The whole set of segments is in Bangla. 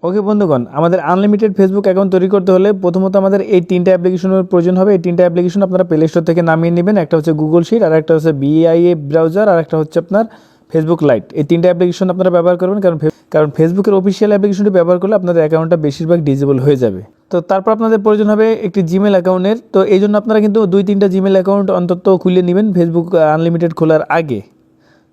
ওকে বন্ধুগণ, আমাদের আনলিমিটেড ফেসবুক অ্যাকাউন্ট তৈরি করতে হলে প্রথমত আমাদের এই তিনটা অ্যাপ্লিকেশনের প্রয়োজন হবে। এই তিনটা অ্যাপ্লিকেশন আপনারা প্লে স্টোর থেকে নামিয়ে নেবেন। একটা হচ্ছে গুগল শিট, আর একটা হচ্ছে বিআইএ ব্রাউজার, আর একটা হচ্ছে আপনার ফেসবুক লাইট। এই তিনটা অ্যাপ্লিকেশন আপনারা ব্যবহার করবেন, কারণ ফেসবুকের অফিসিয়াল অ্যাপ্লিকেশনটি ব্যবহার করলে আপনাদের অ্যাকাউন্টটা বেশিরভাগ ডিজেবল হয়ে যাবে। তো তারপর আপনাদের প্রয়োজন হবে একটি জিমেল অ্যাকাউন্টের। তো এই জন্য আপনারা কিন্তু 2-3টা জিমেল অ্যাকাউন্ট অন্তত খুলে নেবেন ফেসবুক আনলিমিটেড খোলার আগে।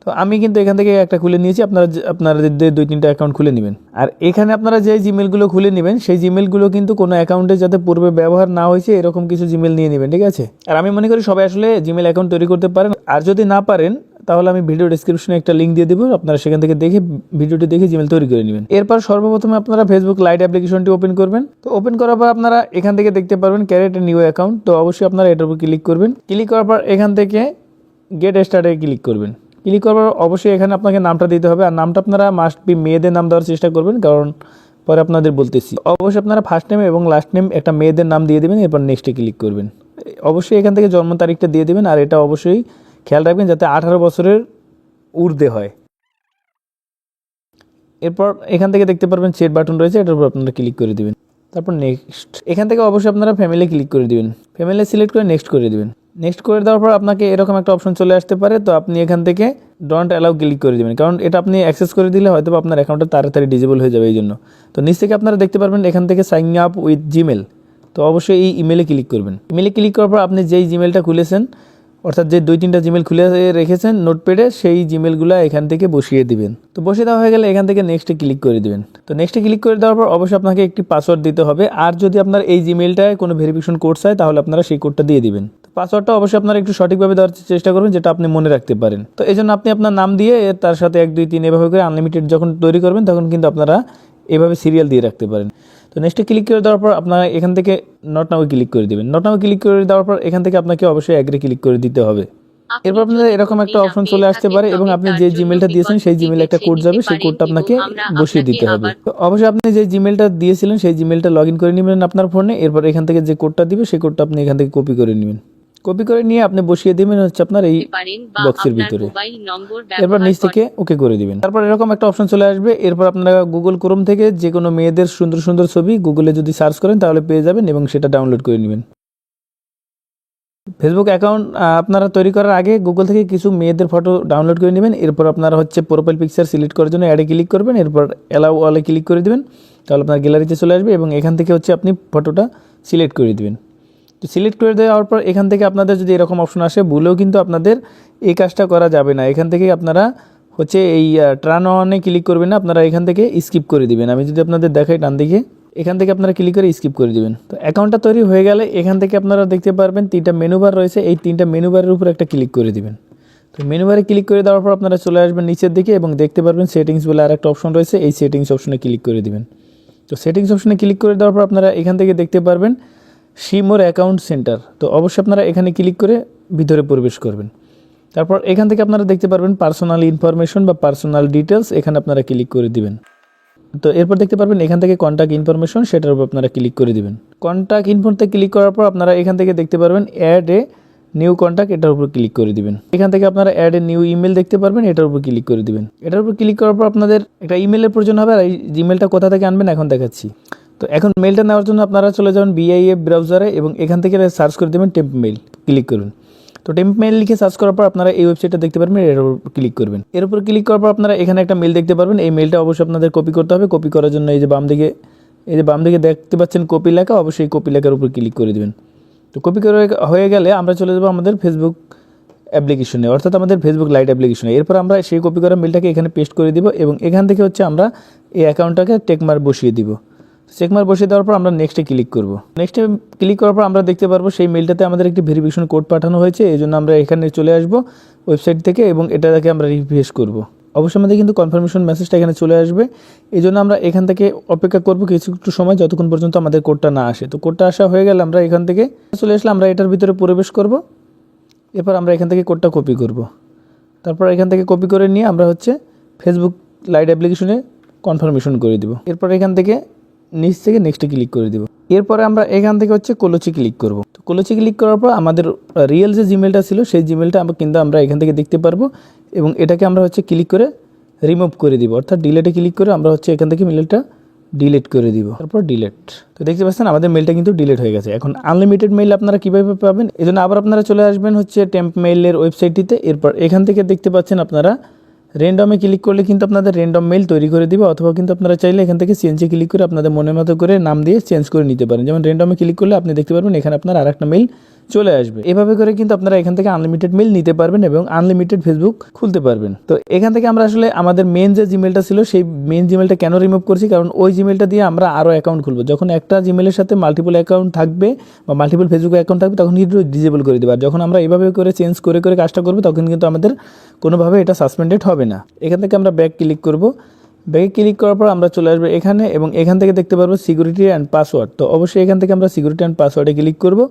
তো আমি কিন্তু এখান থেকে একটা খুলে নিয়েছি, আপনাদের 2-3টা অ্যাকাউন্ট খুলে নেবেন। আর এখানে আপনারা যে জিমেলগুলো খুলে নেবেন সেই জিমেলগুলো কিন্তু কোনো অ্যাকাউন্টে যাতে পূর্বে ব্যবহার না হয়েছে এরকম কিছু জিমেল নিয়ে নেবেন, ঠিক আছে? আর আমি মনে করি সবাই আসলে জিমেল অ্যাকাউন্ট তৈরি করতে পারেন। আর যদি না পারেন তাহলে আমি ভিডিও ডেসক্রিপশনে একটা লিঙ্ক দিয়ে দেবো, আপনারা সেখান থেকে দেখে ভিডিওটি দেখে জিমেল তৈরি করে নেবেন। এরপর সর্বপ্রথমে আপনারা ফেসবুক লাইট অ্যাপ্লিকেশনটি ওপেন করবেন। তো ওপেন করার পর আপনারা এখান থেকে দেখতে পারবেন ক্রিয়েট এ নিউ অ্যাকাউন্ট। তো অবশ্যই আপনারা এটার উপর ক্লিক করবেন। ক্লিক করার পর এখান থেকে গেট স্টার্টে ক্লিক করবেন। ক্লিক করার পর অবশ্যই এখানে আপনাকে নামটা দিতে হবে, আর নামটা আপনারা মাস্ট বি মেয়েদের নাম দেওয়ার চেষ্টা করবেন, কারণ পরে আপনাদের বলতেছি। অবশ্যই আপনারা ফার্স্ট নেম এবং লাস্ট নেম একটা মেয়েদের নাম দিয়ে দেবেন, এরপর নেক্সটে ক্লিক করবেন। অবশ্যই এখান থেকে জন্ম তারিখটা দিয়ে দেবেন, আর এটা অবশ্যই খেয়াল রাখবেন যাতে 18 বছরের ঊর্ধ্বে হয়। এরপর এখান থেকে দেখতে পারবেন সেট বাটন রয়েছে, এটার উপর আপনারা ক্লিক করে দেবেন। তারপর নেক্সট, এখান থেকে অবশ্যই আপনারা ফ্যামিলি ক্লিক করে দিবেন। ফ্যামিলি সিলেক্ট করে নেক্সট করে দেবেন। নেক্সট করে দেওয়ার পর আপনাকে এরকম একটা অপশন চলে আসতে পারে। তো আপনি এখান থেকে ডোন্ট অ্যালাউ ক্লিক করে দেবেন, কারণ এটা আপনি অ্যাক্সেস করে দিলে হয়তো আপনার অ্যাকাউন্টটা তাড়াতাড়ি ডিজেবল হয়ে যাবে এই জন্য। তো নিচ থেকে আপনারা দেখতে পারবেন এখান থেকে সাইন আপ উইথ জিমেল। তো অবশ্যই এই ইমেলে ক্লিক করবেন। ইমেলে ক্লিক করার পর আপনি যেই জিমেলটা খুলেছেন, অর্থাৎ যে 2-3টা জিমেল খুলে রেখেছেন নোটপ্যাডে, সেই জিমেলগুলো এখান থেকে বসিয়ে দিবেন। তো বসিয়ে দেওয়া হয়ে গেলে এখান থেকে নেক্সটে ক্লিক করে দিবেন। তো নেক্সটে ক্লিক করে দেওয়ার পর অবশ্যই আপনাকে একটি পাসওয়ার্ড দিতে হবে, আর যদি আপনার এই জিমেলটায় কোনো ভেরিফিকেশন কোড চায় তাহলে আপনারা সেই কোডটা দিয়ে দিবেন। তো পাসওয়ার্ডটা অবশ্যই আপনারা একটু সঠিকভাবে দেওয়ার চেষ্টা করবেন, যেটা আপনি মনে রাখতে পারেন। তো এই জন্য আপনি আপনার নাম দিয়ে তার সাথে 1-2-3 এভাবে করে আনলিমিটেড যখন তৈরি করবেন তখন কিন্তু আপনারা এভাবে সিরিয়াল দিয়ে রাখতে পারেন। তো নেক্সটে ক্লিক করে দেওয়ার পর আপনারা এখান থেকে নট নাও ক্লিক করে দেবেন। নট নাও ক্লিক করে দেওয়ার পর এখান থেকে আপনাকে অবশ্যই অ্যাগ্রি ক্লিক করে দিতে হবে। এরপর আপনাদের এরকম একটা অপশন চলে আসতে পারে, এবং আপনি যে জিমেলটা দিয়েছেন সেই জিমেলে একটা কোড যাবে, সেই কোডটা আপনাকে বসিয়ে দিতে হবে। তো অবশ্যই আপনি যে জিমেলটা দিয়েছিলেন সেই জিমেলটা লগ ইন করে নেবেন আপনার ফোনে। এরপর এখান থেকে যে কোডটা দিবে সেই কোডটা আপনি এখান থেকে কপি করে নেবেন। কপি করে নিয়ে আপনি বসিয়ে দিবেন হচ্ছে আপনার এই বক্সের ভিতরে। এরপর নিচ থেকে ওকে করে দিবেন। তারপর এরকম একটা অপশন চলে আসবে। এরপর আপনারা গুগল ক্রোম থেকে যে কোনো মেয়েদের সুন্দর সুন্দর ছবি গুগলে যদি সার্চ করেন তাহলে পেয়ে যাবেন, এবং সেটা ডাউনলোড করে নেবেন। ফেসবুক অ্যাকাউন্ট আপনারা তৈরি করার আগে গুগল থেকে কিছু মেয়েদের ফটো ডাউনলোড করে নেবেন। এরপর আপনারা হচ্ছে প্রোফাইল পিকচার সিলেক্ট করার জন্য অ্যাডে ক্লিক করবেন। এরপর অ্যালাউ অলে ক্লিক করে দেবেন, তাহলে আপনার গ্যালারিতে চলে আসবে, এবং এখান থেকে হচ্ছে আপনি ফটোটা সিলেক্ট করে দেবেন। তো সিলেক্ট করে দেওয়ার পর এখান থেকে আপনাদের যদি এরকম অপশন আসে, ভুলেও কিন্তু আপনাদের এই কাজটা করা যাবে না। এখান থেকে আপনারা হচ্ছে এই টার্ন অনে ক্লিক করবেন না, আপনারা এখান থেকে স্কিপ করে দিবেন। আমি যদি আপনাদের দেখাই ডান দিকে, এখান থেকে আপনারা ক্লিক করে স্কিপ করে দিবেন। তো অ্যাকাউন্টটা তৈরি হয়ে গেলে এখান থেকে আপনারা দেখতে পারবেন 3টা মেনু বার রয়েছে, এই 3টা মেনু বারের উপর একটা ক্লিক করে দিবেন। তো মেনু বারে ক্লিক করে দেওয়ার পর আপনারা চলে আসবেন নিচের দিকে, এবং দেখতে পারবেন সেটিংস বলে আর একটা অপশন রয়েছে, এই সেটিংস অপশনে ক্লিক করে দিবেন। তো সেটিংস অপশনে ক্লিক করে দেওয়ার পর আপনারা এখান থেকে দেখতে পারবেন সি মোর অ্যাকাউন্ট সেন্টার। তো অবশ্যই আপনারা এখানে ক্লিক করে ভিতরে প্রবেশ করবেন। তারপর এখান থেকে আপনারা দেখতে পারবেন পার্সোনাল ইনফরমেশন বা পার্সোনাল ডিটেলস, এখানে আপনারা ক্লিক করে দিবেন। তো এরপর দেখতে পারবেন এখান থেকে কন্ট্যাক্ট ইনফরমেশন, সেটার উপর আপনারা ক্লিক করে দিবেন। কন্ট্যাক্ট ইনফোতে ক্লিক করার পর আপনারা এখান থেকে দেখতে পারবেন অ্যাড এ নিউ কন্ট্যাক্ট, এটার উপর ক্লিক করে দিবেন। এখান থেকে আপনারা অ্যাড এ নিউ ইমেল দেখতে পারবেন, এটার উপর ক্লিক করে দিবেন। এটার উপর ক্লিক করার পর আপনাদের একটা ইমেলের প্রয়োজন হবে, আর এই ইমেলটা কোথা থেকে আনবেন এখন দেখাচ্ছি। তো এখন মেলটা নেওয়ার জন্য আপনারা চলে যাবেন বিআইএ ব্রাউজারে, এবং এখান থেকে সার্চ করে দেবেন টেম্প মেল, ক্লিক করুন। তো টেম্প মেল লিখে সার্চ করার পর আপনারা এই ওয়েবসাইটটা দেখতে পারবেন, এর উপর ক্লিক করবেন। এর উপর ক্লিক করার পর আপনারা এখানে একটা মেল দেখতে পারবেন। এই মেলটা অবশ্যই আপনাদের কপি করতে হবে। কপি করার জন্য এই যে বাম দিকে দেখতে পাচ্ছেন কপি লেখা, অবশ্যই কপি লেখার উপর ক্লিক করে দেবেন। তো কপি করে হয়ে গেলে আমরা চলে যাবো আমাদের ফেসবুক অ্যাপ্লিকেশনে, অর্থাৎ আমাদের ফেসবুক লাইট অ্যাপ্লিকেশনে। এরপর আমরা সেই কপি করা মেলটাকে এখানে পেস্ট করে দিব, এবং এখান থেকে হচ্ছে আমরা এই অ্যাকাউন্টটাকে টেকমার্ক বসিয়ে দিব। চেকমার্ক বসিয়ে দেওয়ার পর আমরা নেক্সটে ক্লিক করব। নেক্সটে ক্লিক করার পর আমরা দেখতে পারবো সেই মেলটাতে আমাদের একটি ভেরিফিকেশন কোড পাঠানো হয়েছে, এই জন্য আমরা এখানে চলে আসবো ওয়েবসাইট থেকে, এবং এটাকে আমরা রিফ্রেশ করব। অবশ্যই আমাদের কিন্তু কনফার্মেশন মেসেজটা এখানে চলে আসবে, এই জন্য আমরা এখান থেকে অপেক্ষা করবো কিছু একটু সময়, যতক্ষণ পর্যন্ত আমাদের কোডটা না আসে। তো কোডটা আসা হয়ে গেলে আমরা এখান থেকে চলে আসলে আমরা এটার ভিতরে প্রবেশ করব। এরপর আমরা এখান থেকে কোডটা কপি করব। তারপর এখান থেকে কপি করে নিয়ে আমরা হচ্ছে ফেসবুক লাইট অ্যাপ্লিকেশনে কনফার্মেশন করে দিব। এরপর এখান থেকে নিচ থেকে নেক্সটে ক্লিক করে দিব। এরপরে আমরা এখান থেকে হচ্ছে কোলোচি ক্লিক করব। তো কোলোচি ক্লিক করার পর আমাদের রিয়েল যে জিমেলটা ছিল সেই জিমেলটা কিন্তু আমরা এখান থেকে দেখতে পারবো, এবং এটাকে আমরা হচ্ছে ক্লিক করে রিমুভ করে দিব, অর্থাৎ ডিলেটে ক্লিক করে আমরা হচ্ছে এখান থেকে মেলটা ডিলিট করে দিব, তারপর ডিলিট। তো দেখতে পাচ্ছেন আমাদের মেলটা কিন্তু ডিলিট হয়ে গেছে। এখন আনলিমিটেড মেইল আপনারা কীভাবে পাবেন, এই জন্য আবার আপনারা চলে আসবেন হচ্ছে টেম্প মেইলের ওয়েবসাইটটিতে। এরপর এখান থেকে দেখতে পাচ্ছেন আপনারা র্যান্ডমে ক্লিক করলে কিন্তু আপনাদের র্যান্ডম মেইল তৈরি করে দিবে, অথবা কিন্তু আপনারা চাইলে এখান থেকে চেঞ্জে ক্লিক করে আপনাদের মনের মতো করে নাম দিয়ে চেঞ্জ করে নিতে পারেন। যেমন র্যান্ডমে ক্লিক করলে আপনি দেখতে পারবেন এখানে আপনার আরেকটা মেইল চলে আসবে। এভাবে করে কিন্তু আপনারা এখান থেকে আনলিমিটেড মেইল নিতে পারবেন এবং আনলিমিটেড ফেসবুক খুলতে পারবেন। তো এখান থেকে আমরা আসলে আমাদের মেন যে জিমেলটা ছিল সেই মেন জিমেলটা কেন রিমুভ করছি, কারণ ওই জিমেলটা দিয়ে আমরা আরও অ্যাকাউন্ট খুলবো। যখন একটা জিমেলের সাথে মাল্টিপল অ্যাকাউন্ট থাকবে বা মাল্টিপল ফেসবুক অ্যাকাউন্ট থাকবে তখন কিন্তু ডিজেবল করে দেবে। আর যখন আমরা এভাবে করে চেঞ্জ করে করে কাজটা করবো তখন কিন্তু আমাদের কোনোভাবে এটা সাসপেন্ডেড হবে না। এখান থেকে আমরা ব্যাক ক্লিক করব। ব্যাকে ক্লিক করার পর আমরা চলে আসবো এখানে এবং এখান থেকে দেখতে পারবো সিকিউরিটি অ্যান্ড পাসওয়ার্ড। তো অবশ্যই এখান থেকে আমরা সিকিউরিটি অ্যান্ড পাসওয়ার্ডে ক্লিক করব।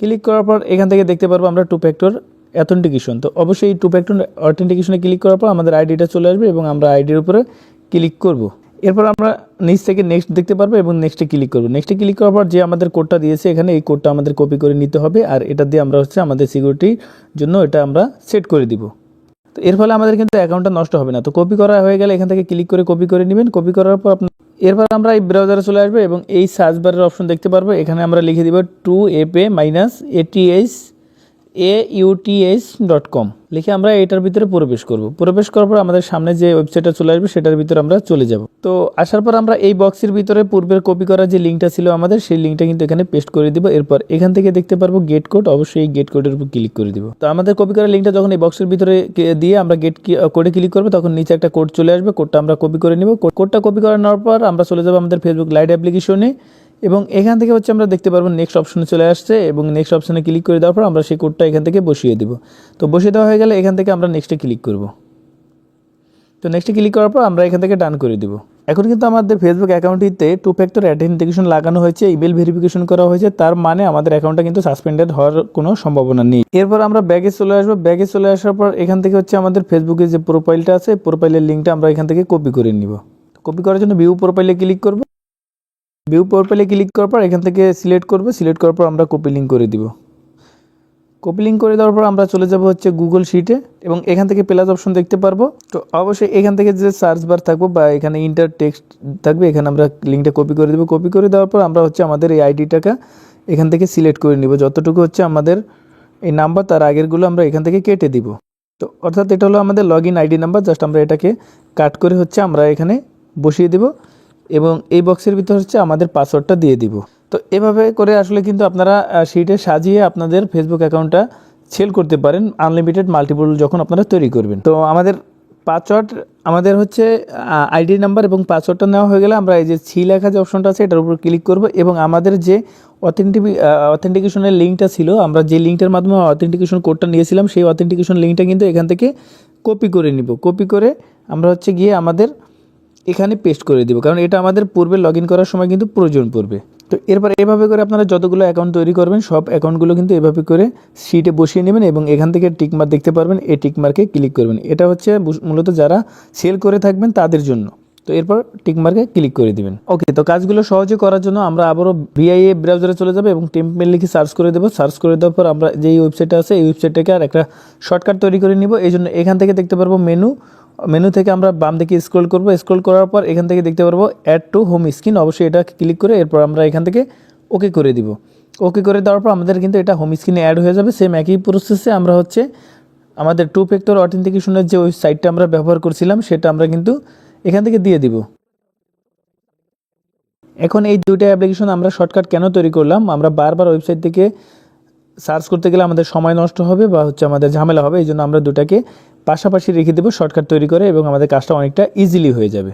ক্লিক করার পর এখান থেকে দেখতে পারবো আমরা 2 ফ্যাক্টর অথেন্টিকেশন। তো অবশ্যই এই 2 ফ্যাক্টর অথেন্টিকেশনে ক্লিক করার পর আমাদের আইডিটা চলে আসবে এবং আমরা আইডির উপরে ক্লিক করব। এরপর আমরা নিচ থেকে নেক্সট দেখতে পারবো এবং নেক্সটে ক্লিক করব। নেক্সটে ক্লিক করার পর যে আমাদের কোডটা দিয়েছে এখানে এই কোডটা আমাদের কপি করে নিতে হবে, আর এটা দিয়ে আমরা হচ্ছে আমাদের সিকিউরিটির জন্য এটা আমরা সেট করে দিব। তো এর ফলে আমাদের কিন্তু অ্যাকাউন্টটা নষ্ট হবে না। তো কপি করা হয়ে গেলে এখান থেকে ক্লিক করে কপি করে নেবেন। কপি করার পর এরপর আমরা এই ব্রাউজারে চলে আসবো এবং এই সার্চ বারের অপশন দেখতে পারবো। এখানে আমরা লিখে দিব 2apa-aths.com লিখে আমরা এটার ভিতরে প্রবেশ করব। প্রবেশ করার পর আমাদের সামনে যে ওয়েবসাইটটা চলে আসবে সেটার ভিতরে আমরা চলে যাব। তো আসার পর আমরা এই বক্সের ভিতরে পূর্বের কপি করা যে লিঙ্কটা ছিল আমাদের সেই লিঙ্কটা কিন্তু এখানে পেস্ট করে দিব। এরপর এখান থেকে দেখতে পারবো গেট কোড, অবশ্যই এই গেট কোডের উপর ক্লিক করে দিব। তো আমাদের কপি করা লিঙ্কটা যখন এই বক্সের ভিতরে দিয়ে আমরা গেট কোডে ক্লিক করবো তখন নিচে একটা কোড চলে আসবে। কোডটা আমরা কপি করে নিব। কোডটা কপি করে নেওয়ার পর আমরা চলে যাব আমাদের ফেসবুক লাইট অ্যাপ্লিকেশনে এবং এখান থেকে হচ্ছে আমরা দেখতে পারবো নেক্সট অপশনে চলে আসছে এবং নেক্সট অপশনে ক্লিক করে দেওয়ার পর আমরা সেই কোডটা এখান থেকে বসিয়ে দিব। তো বসিয়ে দেওয়া হয়ে গেলে এখান থেকে আমরা নেক্সটে ক্লিক করব। তো নেক্সটে ক্লিক করার পর আমরা এখান থেকে ডান করে দিব। এখন কিন্তু আমাদের ফেসবুক অ্যাকাউন্টটিতে 2 ফ্যাক্টর অথেন্টিকেশন লাগানো হয়েছে, ইমেল ভেরিফিকেশন করা হয়েছে, তার মানে আমাদের অ্যাকাউন্টটা কিন্তু সাসপেন্ডেড হওয়ার কোনো সম্ভাবনা নেই। এরপর আমরা ব্যাগে চলে আসবো। ব্যাগে চলে আসার পর এখান থেকে হচ্ছে আমাদের ফেসবুকের যে প্রোফাইলটা আছে প্রোফাইলের লিঙ্কটা আমরা এখান থেকে কপি করে নিব। কপি করার জন্য ভিউ প্রোফাইলে ক্লিক করব। ভিউ প্রোফাইলে ক্লিক করার পর এখান থেকে সিলেক্ট করব। সিলেক্ট করার পর আমরা কপি লিঙ্ক করে দিব। কপি লিঙ্ক করে দেওয়ার পর আমরা চলে যাব হচ্ছে গুগল শিটে এবং এখান থেকে প্লাস অপশন দেখতে পারবো। তো অবশ্যই এখান থেকে যে সার্চ বার থাকবে বা এখানে ইন্টার টেক্সট থাকবে এখানে আমরা লিঙ্কটা কপি করে দেবো। কপি করে দেওয়ার পর আমরা হচ্ছে আমাদের এই আইডিটাকে এখান থেকে সিলেক্ট করে নিব। যতটুকু হচ্ছে আমাদের এই নাম্বার তার আগেরগুলো আমরা এখান থেকে কেটে দিব। তো অর্থাৎ এটা হলো আমাদের log in ID number, just আমরা এটাকে কাট করে হচ্ছে আমরা এখানে বসিয়ে দেব এবং এই বক্সের ভিতর হচ্ছে আমাদের পাসওয়ার্ডটা দিয়ে দিব। তো এভাবে করে আসলে কিন্তু আপনারা শিটে সাজিয়ে আপনাদের ফেসবুক অ্যাকাউন্টটা সেল করতে পারেন আনলিমিটেড মাল্টিপল যখন আপনারা তৈরি করবেন। তো আমাদের পাসওয়ার্ড আমাদের হচ্ছে আইডি নাম্বার এবং পাসওয়ার্ডটা নেওয়া হয়ে গেলে আমরা এই যে ছি লেখা যে অপশনটা আছে এটার উপর ক্লিক করব এবং আমাদের যে অথেন্টিকেশনের লিঙ্কটা ছিল, আমরা যে লিঙ্কটার মাধ্যমে অথেন্টিকেশন কোডটা নিয়েছিলাম সেই অথেন্টিকেশন লিঙ্কটা কিন্তু এখান থেকে কপি করে নিব। কপি করে আমরা হচ্ছে গিয়ে আমাদের এখানে পেস্ট করে দিব, কারণ এটা আমাদের পূর্বে লগ ইন করার সময় কিন্তু প্রয়োজন পড়বে। তো এরপর এভাবে করে আপনারা যতগুলো অ্যাকাউন্ট তৈরি করবেন সব অ্যাকাউন্টগুলো কিন্তু এভাবে করে শিটে বসিয়ে নেবেন এবং এখান থেকে টিকমার্ক দেখতে পারবেন, এই টিকমার্কে ক্লিক করবেন। এটা হচ্ছে মূলত যারা সেল করে থাকবেন তাদের জন্য। তো এরপর টিকমার্কে ক্লিক করে দিবেন। ওকে, তো কাজগুলো সহজে করার জন্য আমরা আবারও ভিআইএ ব্রাউজারে চলে যাবো এবং টেম্পমেল লিখে সার্চ করে দেবো। সার্চ করে দেওয়ার পর আমরা যেই ওয়েবসাইটটা আছে এই ওয়েবসাইটটাকে আর একটা শর্টকাট তৈরি করে নিব। এই জন্য এখান থেকে দেখতে পারবো মেনু থেকে আমরা বাম দিকে স্ক্রল করব। স্ক্রল করার পর এখান থেকে দেখতে পারবো অ্যাড টু হোম স্ক্রিন, অবশ্যই এটা ক্লিক করে এরপর আমরা এখান থেকে ওকে করে দিব। ওকে করে দেওয়ার পর আমাদের কিন্তু এটা হোম স্ক্রিনে অ্যাড হয়ে যাবে। সেম একই প্রসেসে আমরা হচ্ছে আমাদের 2 ফ্যাক্টর অথেন্টিকেশনের যে ওয়েবসাইটটা আমরা ব্যবহার করছিলাম সেটা আমরা কিন্তু এখান থেকে দিয়ে দিব। এখন এই দুইটা অ্যাপ্লিকেশন আমরা শর্টকাট কেন তৈরি করলাম, আমরা বারবার ওয়েবসাইট থেকে সার্চ করতে গেলে আমাদের সময় নষ্ট হবে বা হচ্ছে আমাদের ঝামেলা হবে, এই জন্য আমরা দুটাকে পাশাপাশি রেখে দেবো শর্টকাট তৈরি করে এবং আমাদের কাজটা অনেকটা ইজিলি হয়ে যাবে।